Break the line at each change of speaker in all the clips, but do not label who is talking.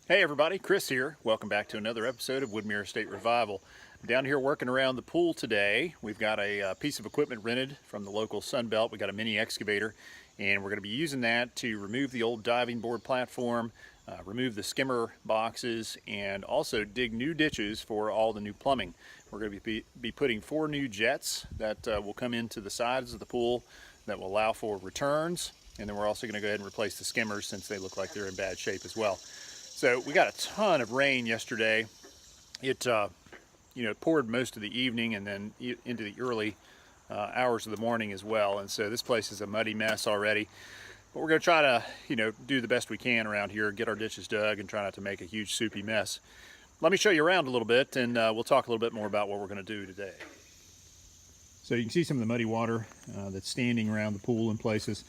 Hey everybody, Chris here. Welcome back to another episode of Woodmere Estate Revival. I'm down here working around the pool today. We've got a piece of equipment rented from the local Sunbelt. We got a mini excavator, and we're going to be using that to remove the old diving board platform, remove the skimmer boxes, and also dig new ditches for all the new plumbing. We're going to be putting 4 new jets that will come into the sides of the pool that will allow for returns, and then we're also going to go ahead and replace the skimmers since they look like they're in bad shape as well. So we got a ton of rain yesterday. It poured most of the evening and then into the early hours of the morning as well. And so this place is a muddy mess already. But we're going to try to, do the best we can around here, get our ditches dug, and try not to make a huge soupy mess. Let me show you around a little bit, and we'll talk a little bit more about what we're going to do today. So you can see some of the muddy water that's standing around the pool in places.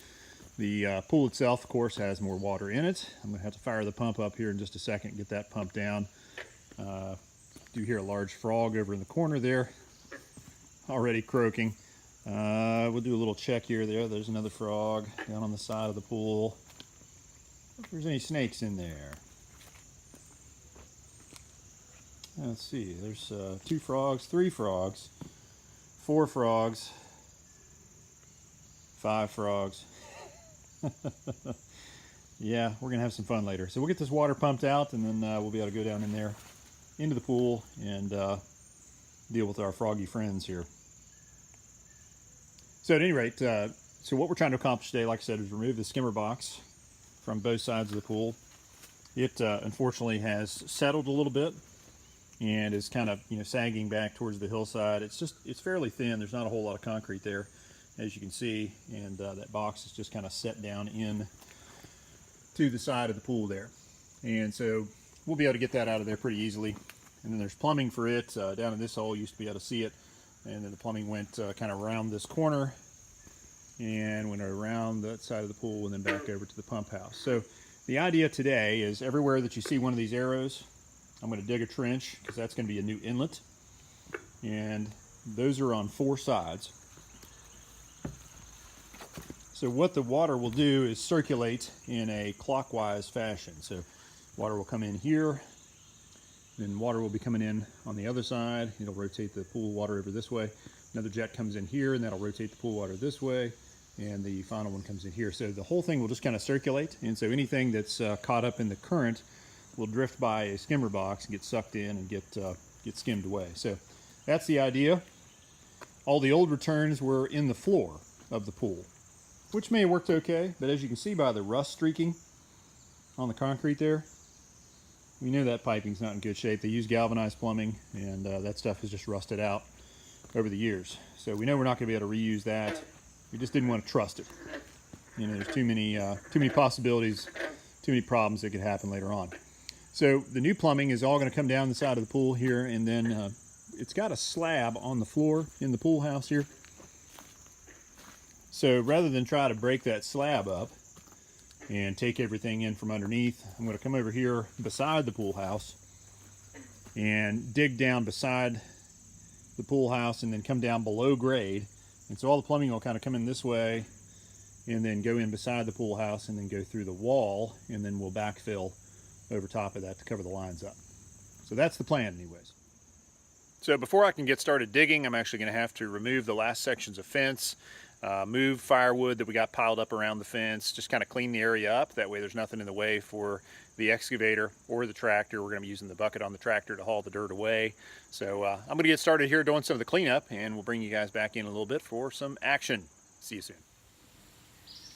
The pool itself, of course, has more water in it. I'm going to have to fire the pump up here in just a second, get that pump down. Do hear a large frog over in the corner there, already croaking. We'll do a little check here. There's another frog down on the side of the pool. If there's any snakes in there. Let's see, there's 2 frogs, 3 frogs, 4 frogs, 5 frogs. Yeah, we're gonna have some fun later. So we'll get this water pumped out, and then we'll be able to go down in there into the pool and deal with our froggy friends here. So at any rate, so what we're trying to accomplish today, like I said, is remove the skimmer box from both sides of the pool. It unfortunately has settled a little bit and is kind of sagging back towards the hillside. It's fairly thin. There's not a whole lot of concrete there, as you can see, and that box is just kind of set down in to the side of the pool there. And so we'll be able to get that out of there pretty easily. And then there's plumbing for it down in this hole. You used to be able to see it, and then the plumbing went kind of around this corner and went around that side of the pool and then back over to the pump house. So the idea today is everywhere that you see one of these arrows, I'm going to dig a trench, because that's going to be a new inlet, and those are on 4 sides. So what the water will do is circulate in a clockwise fashion. So water will come in here, then water will be coming in on the other side. It'll rotate the pool water over this way. Another jet comes in here, and that'll rotate the pool water this way, and the final one comes in here. So the whole thing will just kind of circulate, and so anything that's caught up in the current will drift by a skimmer box and get sucked in and get skimmed away. So that's the idea. All the old returns were in the floor of the pool, which may have worked okay, but as you can see by the rust streaking on the concrete there, we know that piping's not in good shape. They use galvanized plumbing, and that stuff has just rusted out over the years. So we know we're not going to be able to reuse that. We just didn't want to trust it. There's too many possibilities, too many problems that could happen later on. So the new plumbing is all going to come down the side of the pool here, and then it's got a slab on the floor in the pool house here. So rather than try to break that slab up and take everything in from underneath, I'm going to come over here beside the pool house and dig down beside the pool house and then come down below grade. And so all the plumbing will kind of come in this way and then go in beside the pool house and then go through the wall, and then we'll backfill over top of that to cover the lines up. So that's the plan anyways. So before I can get started digging, I'm actually going to have to remove the last sections of fence, move firewood that we got piled up around the fence, just kind of clean the area up. That way there's nothing in the way for the excavator or the tractor. We're going to be using the bucket on the tractor to haul the dirt away. So I'm going to get started here doing some of the cleanup, and we'll bring you guys back in a little bit for some action. See you soon.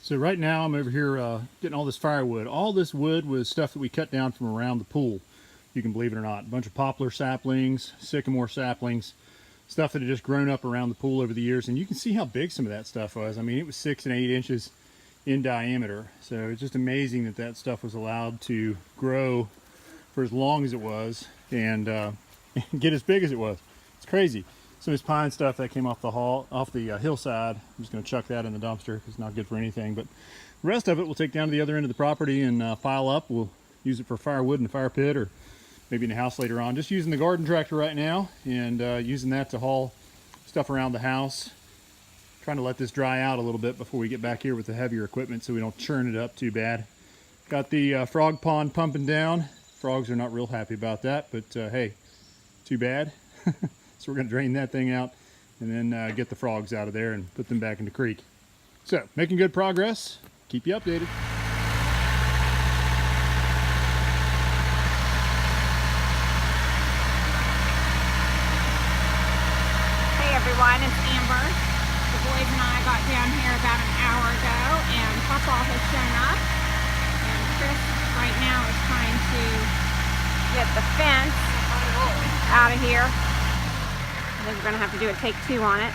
So right now I'm over here getting all this firewood. All this wood was stuff that we cut down from around the pool. You can believe it or not. A bunch of poplar saplings, sycamore saplings, stuff that had just grown up around the pool over the years. And you can see how big some of that stuff was. I mean, it was 6 and 8 inches in diameter. So it's just amazing that that stuff was allowed to grow for as long as it was and get as big as it was. It's crazy. Some of this pine stuff that came off the hillside, I'm just going to chuck that in the dumpster because it's not good for anything. But the rest of it we'll take down to the other end of the property and pile up. We'll use it for firewood in the fire pit, or maybe in the house later on. Just using the garden tractor right now, and using that to haul stuff around the house. Trying to let this dry out a little bit before we get back here with the heavier equipment so we don't churn it up too bad. Got the frog pond pumping down. Frogs are not real happy about that, but hey, too bad. So we're going to drain that thing out and then get the frogs out of there and put them back in the creek. So, making good progress. Keep you updated.
Hey everyone, it's Amber. The boys and I got down here about an hour ago and Papa has shown up. And Chris right now is trying to get the fence out of here. I think we're going to have to do a take 2 on it.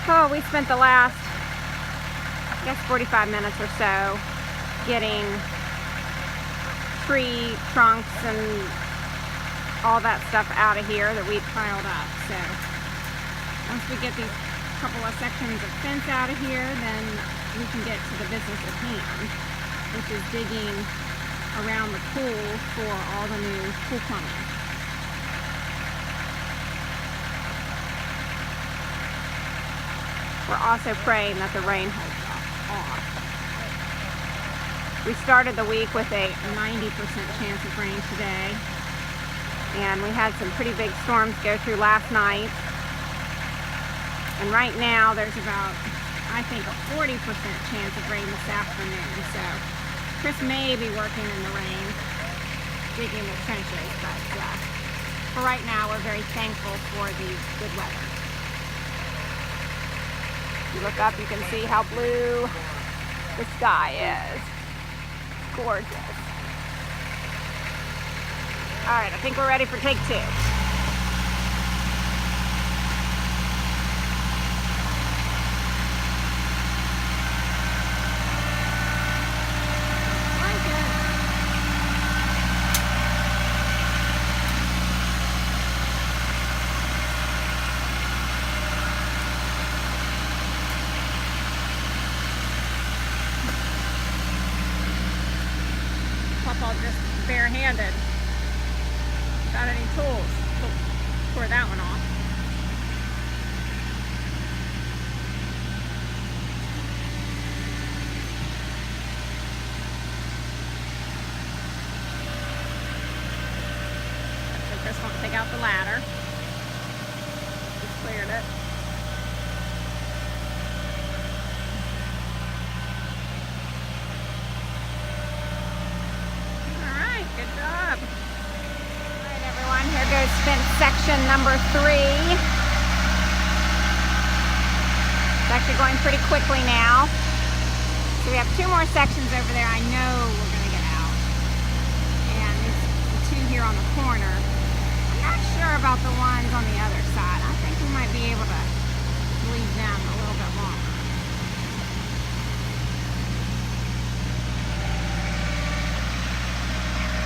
Oh, we spent the last, I guess, 45 minutes or so getting tree trunks and all that stuff out of here that we'd piled up. So once we get these couple of sections of fence out of here, then we can get to the business at hand, which is digging around the pool for all the new pool plumbing. We're also praying that the rain holds off. We started the week with a 90% chance of rain today, and we had some pretty big storms go through last night. And right now there's about, I think, a 40% chance of rain this afternoon. So Chris may be working in the rain, digging the trenches, but for right now we're very thankful for the good weather. If you look up, you can see how blue the sky is. Gorgeous. All right, I think we're ready for take 2. Papa just barehanded, without any tools, tore that one off. So Chris won't take out the ladder. Just cleared it. Good job. All right, everyone, here goes fence section number 3. It's actually going pretty quickly now. So we have 2 more sections over there I know we're going to get out. And there's the 2 here on the corner. I'm not sure about the ones on the other side. I think we might be able to leave them a little bit longer.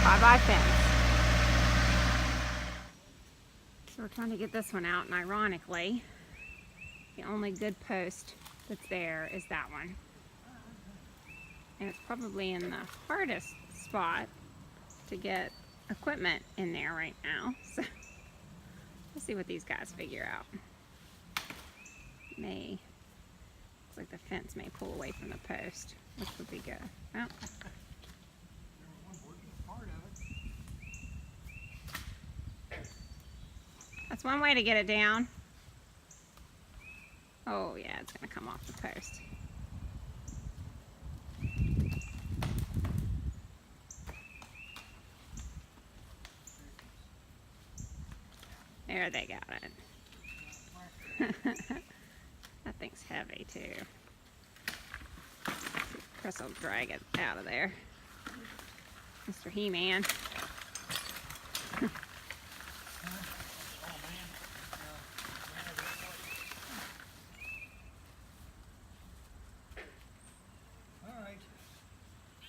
Bye-bye fence. So we're trying to get this one out, and ironically, the only good post that's there is that one. And it's probably in the hardest spot to get equipment in there right now. So we'll see what these guys figure out. Looks like the fence may pull away from the post, which would be good. Well, that's one way to get it down. Oh yeah, it's gonna come off the post. There, they got it. That thing's heavy too. Chris will drag it out of there. Mr. He-Man.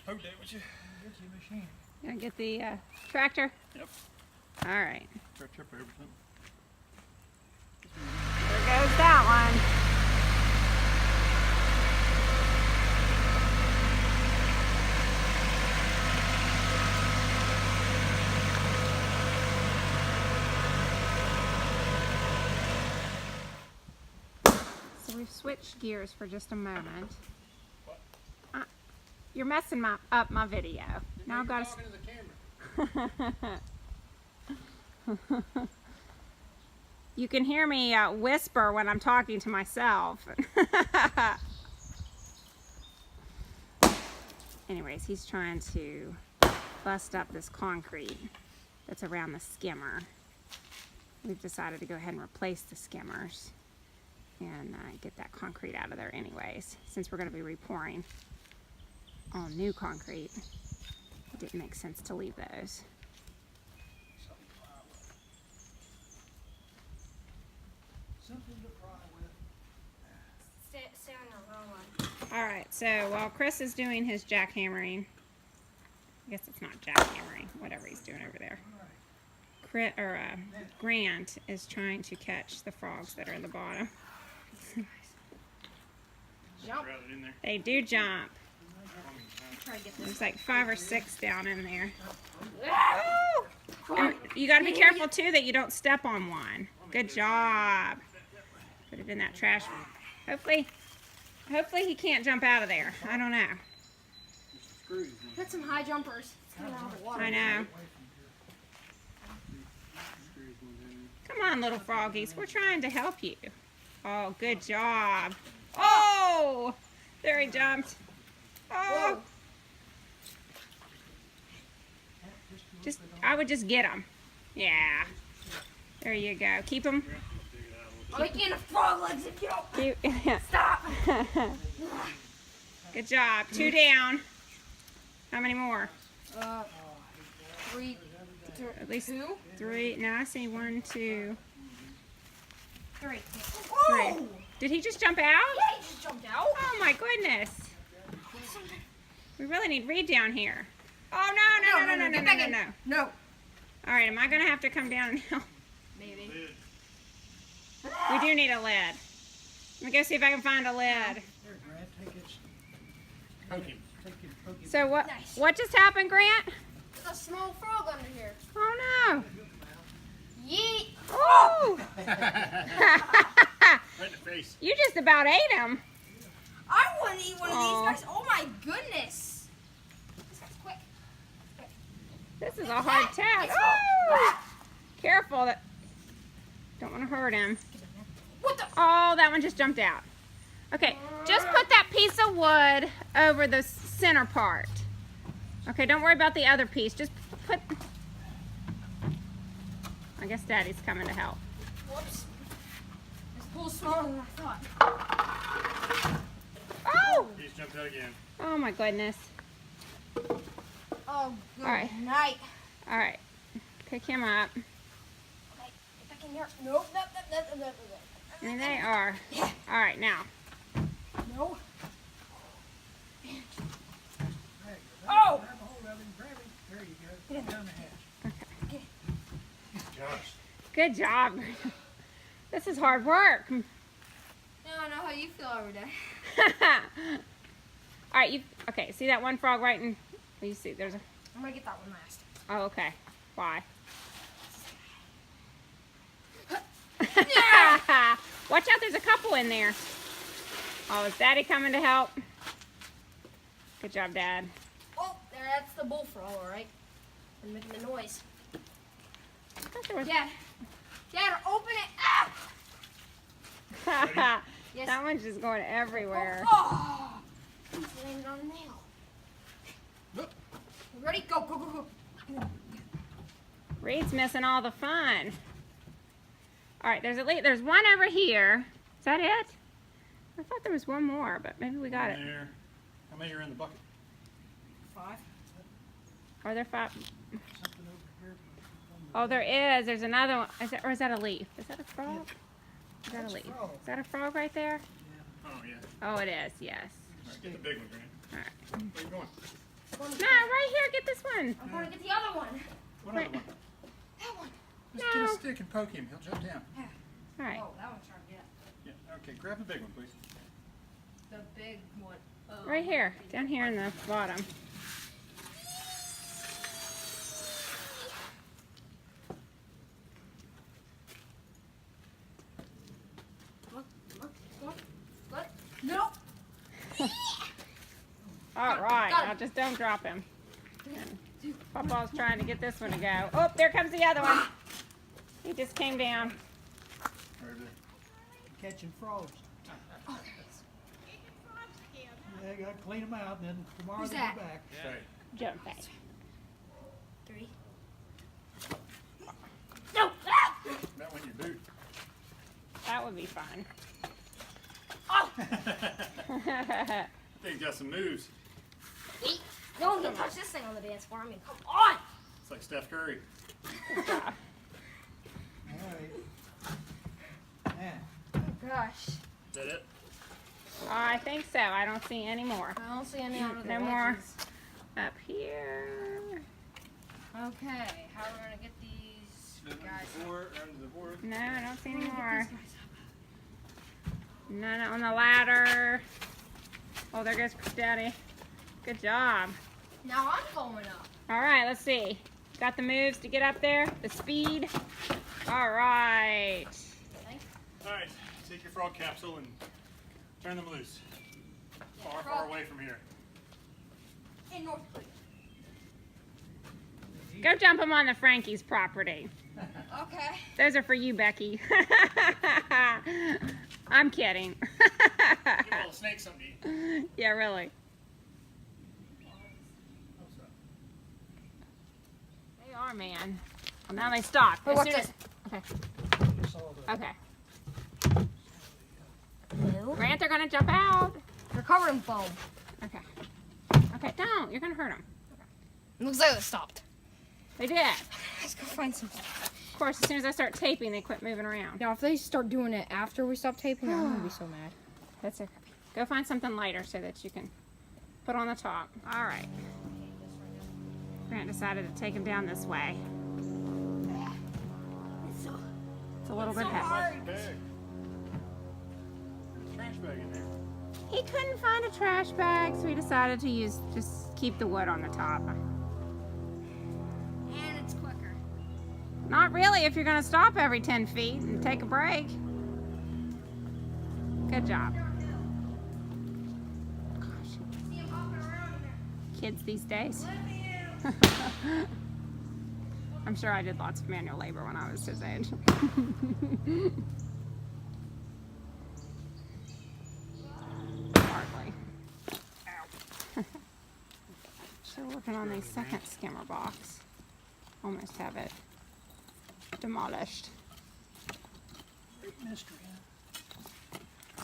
Hold that with you.
Get your machine. You gonna get the tractor?
Yep.
All right.
Tractor for everything.
There goes that one. So we've switched gears for just a moment. You're messing up my video. Now I've got to... You can hear me whisper when I'm talking to myself. Anyways, he's trying to bust up this concrete that's around the skimmer. We've decided to go ahead and replace the skimmers and get that concrete out of there anyways, since we're going to be repouring all new concrete. It didn't make sense to leave those.
Something to pry with.
Stay on the wrong one.
Alright, so while Chris is doing his jackhammering, I guess it's not jackhammering, whatever he's doing over there. Grant is trying to catch the frogs that are in the bottom.
Jump.
They do jump.
Try to get
There's like 5 or 6 down in there. And you got to be careful too that you don't step on one. Good job. Put it in that trash. Hopefully he can't jump out of there. I don't know.
Put some high jumpers. It's coming out of the water.
I know. Come on, little froggies. We're trying to help you. Oh, good job. Oh! There he jumped. Oh! I would just get him. Yeah. There you go. Keep him.
I'm making a frog legs if you don't
Keep,
stop.
Good job. 2 down. How many more?
3.
At least
2.
3. Now I see 1, 2,
3.
3.
Whoa!
Did he just jump out?
Yeah, he just jumped out.
Oh my goodness. We really need Reed down here. Oh no.
Get back in. No.
All right, am I gonna have to come down and help?
Maybe.
We do need a lid. Let me go see if I can find a lid.
There, Grant, take it.
Poke him.
Take it, poke it.
So what?
Nice.
What just happened, Grant?
There's a small frog under here.
Oh no.
Yeet.
Oh!
Right in the face.
You just about ate him.
I want to eat one of
Aw.
these guys. Oh my goodness. This guy's quick.
This is a hard task.
It's
Oh! Careful. Don't want to hurt him.
What the?
Oh, that one just jumped out. Okay, just put that piece of wood over the center part. Okay, don't worry about the other piece. Just put... I guess Daddy's coming to help.
Whoops. This pool's smaller than I thought.
Oh!
He's jumped out again.
Oh my goodness.
Oh, good
All right.
night.
All right, pick him up.
Okay, get back in there. Nope.
And they are. All right, now.
No.
Oh! Grab a hold of him, grab him. There you go. Down the hatch.
Gosh.
Good job. This is hard work.
Now I know how you feel every day.
All right, okay, see that one frog right in, you see, there's a,
I'm gonna get that one last.
oh, okay. Why? Watch out, there's a couple in there. Oh, is Daddy coming to help? Good job, Dad.
Oh, that's the bullfrog, all right. I'm making the noise.
I thought there was...
Dad, open it. Ah! Yes.
That one's just going everywhere.
Oh! He's landing on a nail.
Look.
Ready? Go.
Reed's missing all the fun. All right, there's one over here. Is that it? I thought there was one more, but maybe we got it.
There. How many are in the bucket?
5.
Are there 5?
Something over here.
Oh, there is. There's another one. Or is that a leaf? Is that a frog? Is that a
That's a
leaf?
frog.
Is that a frog right there?
Oh, yeah.
Oh, it is. Yes.
All right, get the big one, Grant.
All right.
Where you going?
No, right here. Get this one.
I'm going to get the other one.
What other one?
That one.
Just get
No.
a stick and poke him. He'll jump down.
All right.
Oh, that one's trying to get.
Yeah. Okay, grab the big one, please.
The big one. Oh.
Right here. Down here in the bottom.
What? Nope.
All right.
Got it.
Now just don't drop him. And Papa's trying to get this one to go. Oh, there comes the other one. He just came down.
Catching frogs. Yeah, you gotta clean them out, and then tomorrow
Who's
they'll
that?
be back.
Jump back.
3.
No!
That one your boot.
That would be fun.
Oh!
I think got some moves.
Wait. No one can touch this thing on the dance floor. I mean, come on!
It's like Steph Curry.
Good job.
All right. Man,
Oh gosh.
Is that it?
I think so. I don't see any more.
I don't see any out of the
No more.
wedges.
Up here.
Okay, how are we gonna get these guys?
Under the board.
No, I don't see any more. None on the ladder. Oh, there goes Daddy. Good job.
Now I'm going up.
All right, let's see. Got the moves to get up there? The speed? All right.
All right, take your frog capsule and turn them loose. Far,
frog.
far away from here.
In North Korea.
Go jump them on the Frankie's property.
Okay.
Those are for you, Becky. I'm kidding.
Give a little snake something to eat.
Yeah, really. They are, man. Well, now they stop.
Wait,
As
watch
soon
this.
as-
it's all the
Okay.
No.
Grant, they're gonna jump out.
They're covered in foam.
Okay. Okay, don't. You're gonna hurt them.
It looks like it stopped.
They did.
Let's go find something.
Of course, as soon as I start taping, they quit moving around.
Now, if they start doing it after we stop taping, I'm gonna be so mad.
That's okay. Go find something lighter so that you can put on the top. All right. Grant decided to take him down this way. It's a little bit heavy.
Plastic bag. There's a trash bag in there.
He couldn't find a trash bag, so he decided to just keep the wood on the top.
And it's quicker.
Not really if you're going to stop every 10 feet and take a break. Good job. Gosh,
See him hopping around in there.
kids these days.
Let me out.
I'm sure I did lots of manual labor when I was his age. Hardly. Still working on the second skimmer box. Almost have it demolished.
great mystery, huh?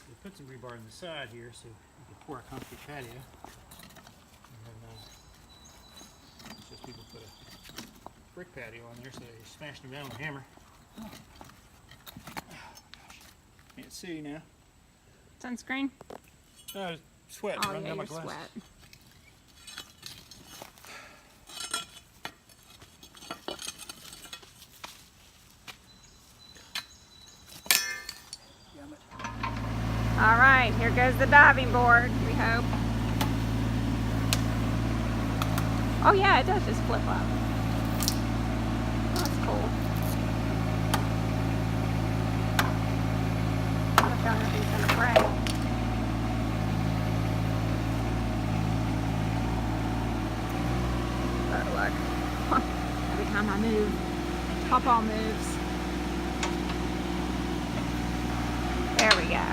We put some rebar on the side here so we can pour a concrete patio. And then, it's just people put a brick patio on there so they smashed them down with a hammer.
Oh, gosh. Can't see now.
Sunscreen?
No, sweat
Oh
running
yeah,
down my
you're
glasses.
sweat. All right, here goes the diving board, we hope. Oh yeah, it does just flip up. That's cool. I don't know if he's gonna break. But look, every time I move, Papa moves. There we go.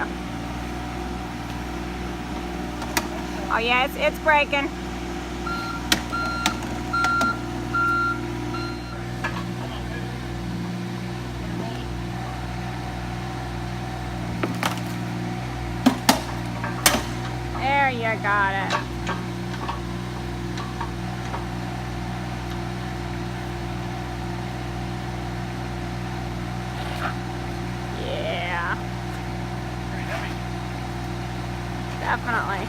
Oh yeah, it's breaking. There you got it. Yeah. Definitely.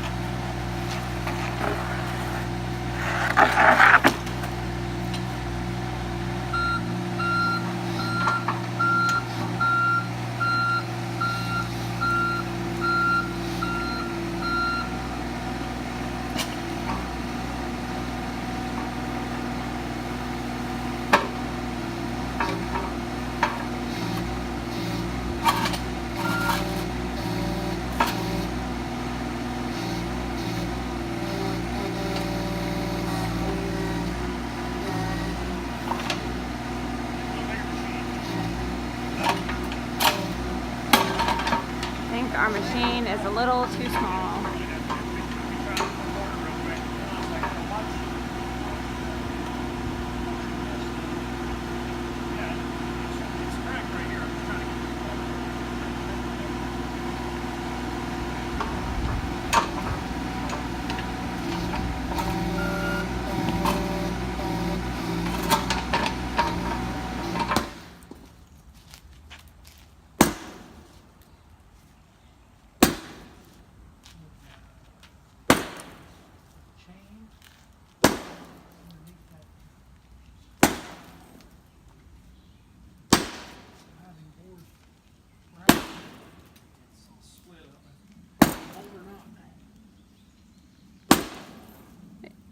our machine is a little too small.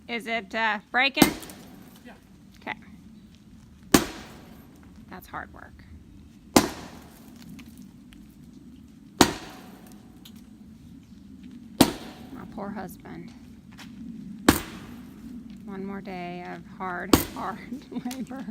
Is it breaking?
Yeah.
Okay. That's hard work. My poor husband. One more day of hard labor.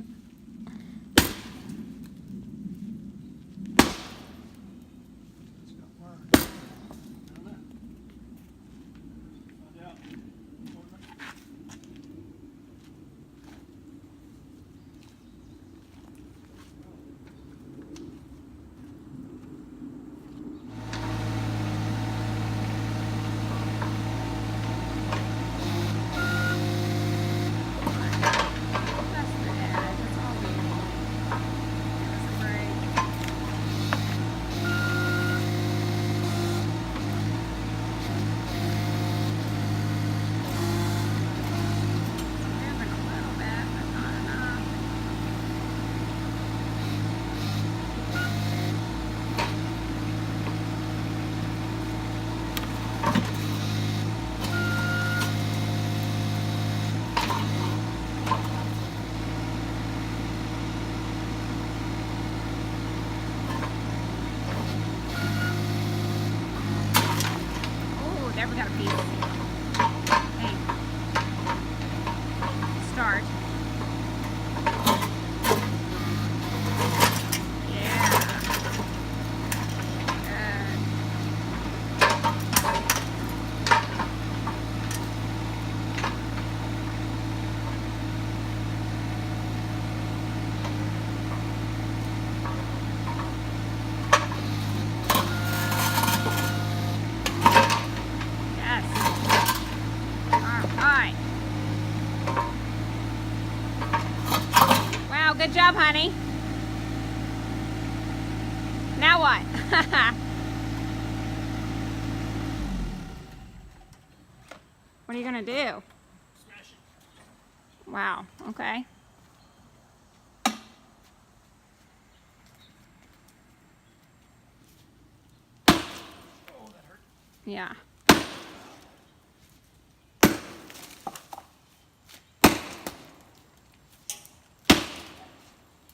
There, we got a piece. Hey. Start. Yeah. Good. Wow, good job, honey. Now what? What are you gonna do?
Smash it.
Wow, okay.
Oh, that hurt.
Yeah.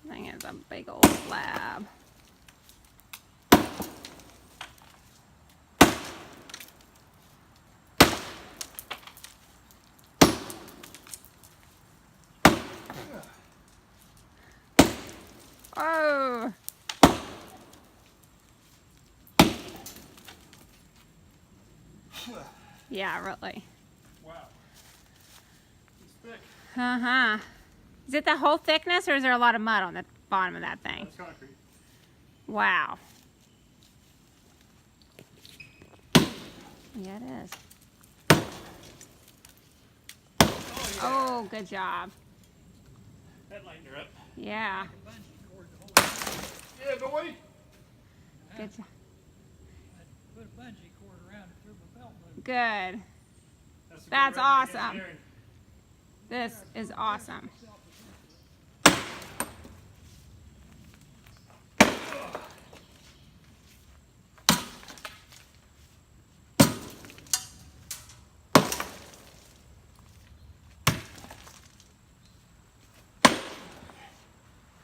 Thing is a big old slab. Oh. Yeah, really.
Wow. It's thick.
Uh-huh. Is it the whole thickness, or is there a lot of mud on the bottom of that thing?
That's concrete.
Wow. Yeah, it is. Oh, good job.
That lightened her up.
Yeah.
Bungee cord to hold it.
Yeah, boy.
Good job.
Put a bungee cord around it through my belt loop.
Good.
That's,
That's
good
awesome.
engineering.
This is awesome.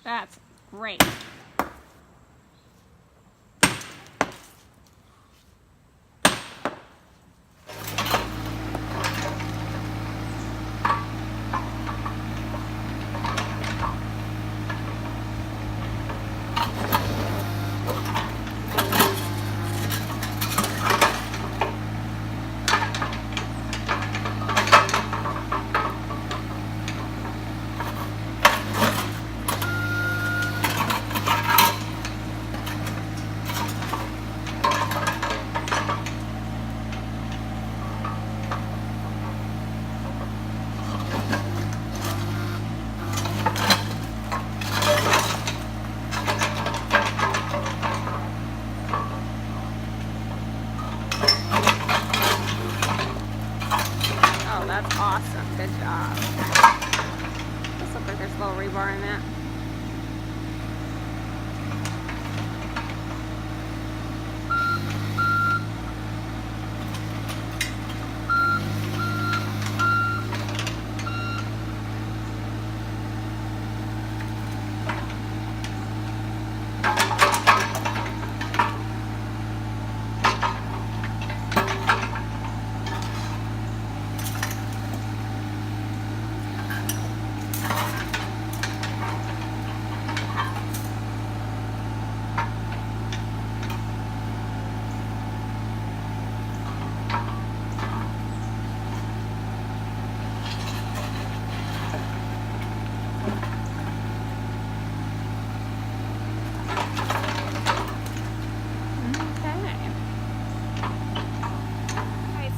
That's great. rebar in that.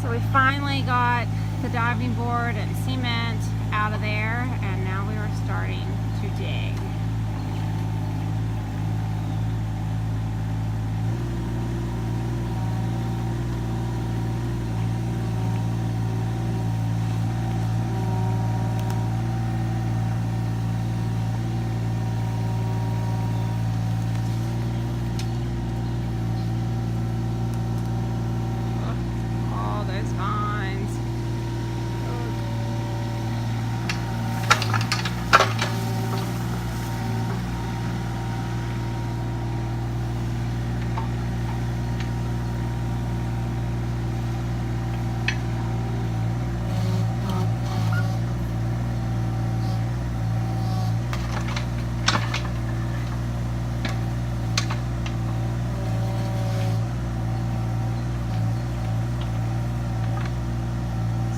So we finally got the diving board and cement out of there, and now we are starting to dig. All those vines.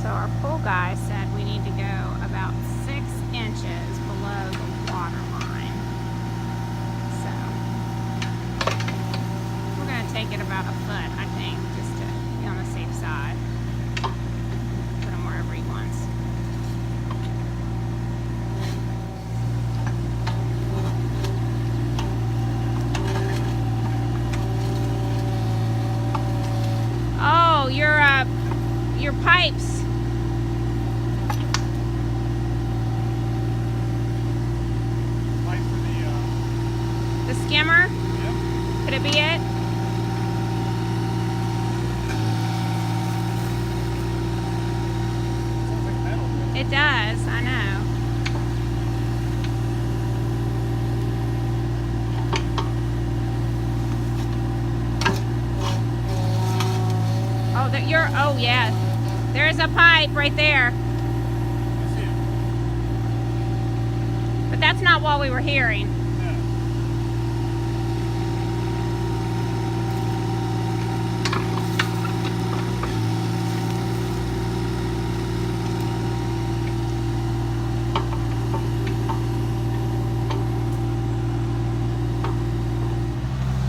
So our pool guy said we need to go about 6 inches below the water line. So we're going to take it about a foot, I think, just to be on the safe side. Put him wherever he wants. Oh, your pipes.
Pipe for
The skimmer?
yep.
Could it be it?
Sounds like metal.
It does, I know. Oh, oh yeah. There's a pipe right there.
I see it.
But that's not what we were hearing.
No.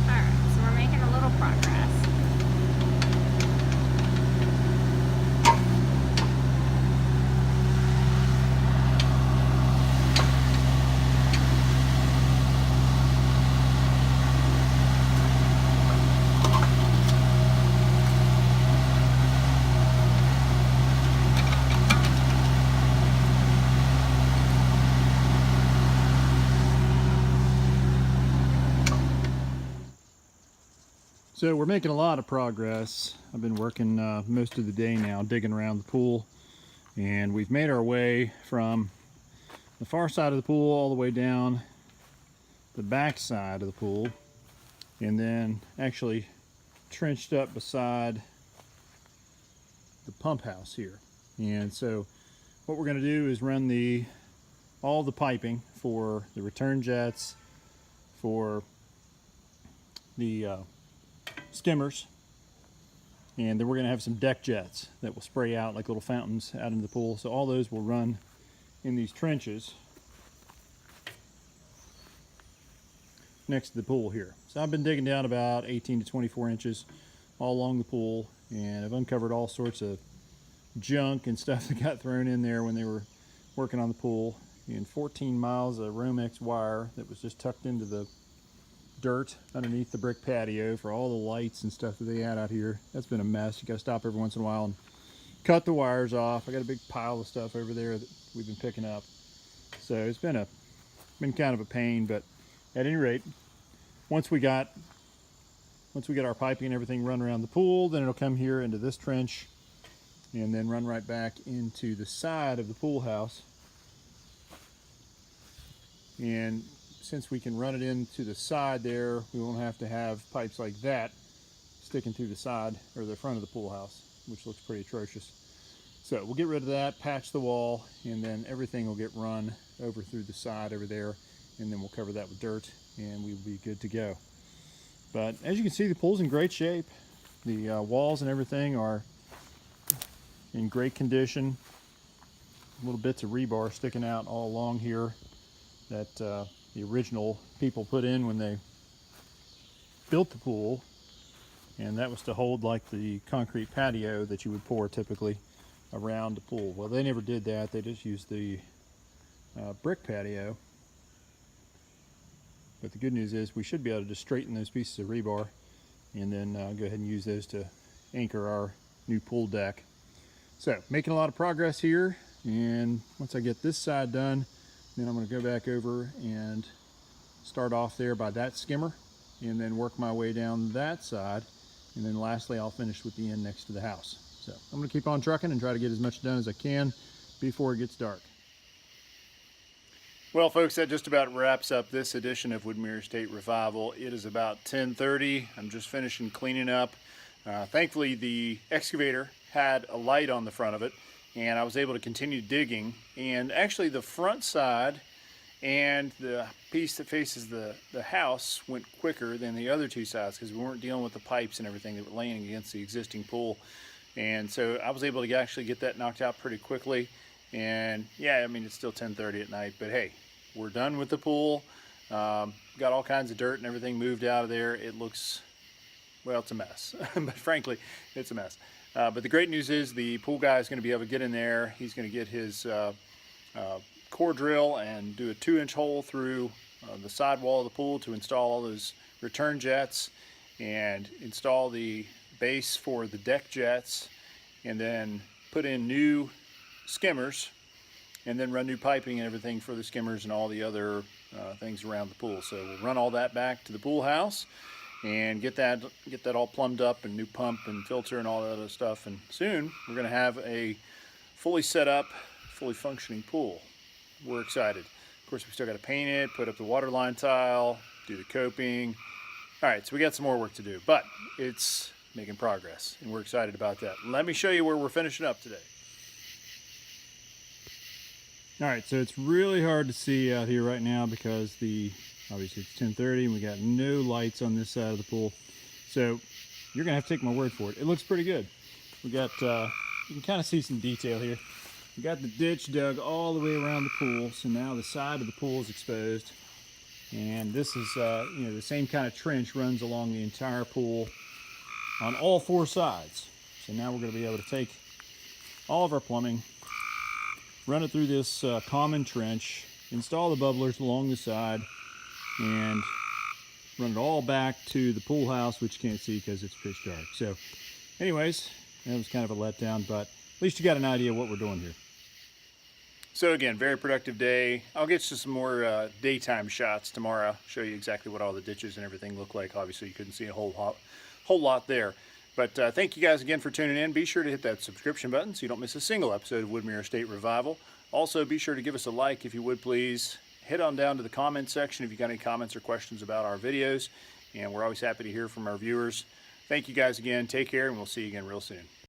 Alright, so we're making a little progress.
So we're making a lot of progress. I've been working most of the day now digging around the pool, and we've made our way from the far side of the pool all the way down the back side of the pool, and then actually trenched up beside the pump house here. And so what we're going to do is run all the piping for the return jets, for the skimmers, and then we're going to have some deck jets that will spray out like little fountains out into the pool. So all those will run in these trenches next to the pool here. So I've been digging down about 18 to 24 inches all along the pool, and I've uncovered all sorts of junk and stuff that got thrown in there when they were working on the pool, and 14 miles of Romex wire that was just tucked into the dirt underneath the brick patio for all the lights and stuff that they had out here. That's been a mess. You gotta stop every once in a while and cut the wires off. I got a big pile of stuff over there that we've been picking up. So it's been a been kind of a pain, but at any rate, once we get our piping and everything run around the pool, then it'll come here into this trench and then run right back into the side of the pool house. And since we can run it into the side there, we won't have to have pipes like that sticking through the side or the front of the pool house, which looks pretty atrocious. So we'll get rid of that, patch the wall, and then everything will get run over through the side over there, and then we'll cover that with dirt and we'll be good to go. But as you can see, the pool's in great shape. The walls and everything are in great condition. Little bits of rebar sticking out all along here that the original people put in when they built the pool, and that was to hold like the concrete patio that you would pour typically around the pool. Well, they never did that. They just used the brick patio. But the good news is we should be able to just straighten those pieces of rebar and then go ahead and use those to anchor our new pool deck. So making a lot of progress here, and once I get this side done, then I'm going to go back over and start off there by that skimmer and then work my way down that side, and then lastly I'll finish with the end next to the house. So I'm going to keep on trucking and try to get as much done as I can before it gets dark. Well, folks, that just about wraps up this edition of Woodmere Estate Revival. It is about 10:30. I'm just finishing cleaning up. Thankfully, the excavator had a light on the front of it, and I was able to continue digging. And actually, the front side and the piece that faces the house went quicker than the other two sides because we weren't dealing with the pipes and everything that were laying against the existing pool. And so I was able to actually get that knocked out pretty quickly. And yeah, I mean, it's still 10:30 at night, but hey, we're done with the pool. Got all kinds of dirt and everything moved out of there. It looks, well, it's a mess, but frankly, it's a mess. But the great news is the pool guy is going to be able to get in there. He's going to get his core drill and do a 2-inch hole through the side wall of the pool to install all those return jets and install the base for the deck jets, and then put in new skimmers, and then run new piping and everything for the skimmers and all the other things around the pool. So we'll run all that back to the pool house and get that all plumbed up, and new pump and filter and all that other stuff. And soon we're going to have a fully set up, fully functioning pool. We're excited. Of course, we still got to paint it, put up the water line tile, do the coping. All right, so we got some more work to do, but it's making progress, and we're excited about that. Let me show you where we're finishing up today. All right, so it's really hard to see out here right now because obviously it's 10:30 and we got no lights on this side of the pool. So you're gonna have to take my word for it. It looks pretty good. We got, you can kind of see some detail here. We got the ditch dug all the way around the pool, so now the side of the pool is exposed. And this is, you know, the same kind of trench runs along the entire pool on all 4 sides. So now we're gonna be able to take all of our plumbing, run it through this common trench, install the bubblers along the side, and run it all back to the pool house, which you can't see because it's pitch dark. So anyways, that was kind of a letdown, but at least you got an idea of what we're doing here. So again, very productive day. I'll get you some more daytime shots tomorrow, show you exactly what all the ditches and everything look like. Obviously you couldn't see a whole lot there. But thank you guys again for tuning in. Be sure to hit that subscription button so you don't miss a single episode of Woodmere Estate Revival. Also, be sure to give us a like if you would, please. Head on down to the comment section if you got any comments or questions about our videos. And we're always happy to hear from our viewers. Thank you guys again. Take care, and we'll see you again real soon.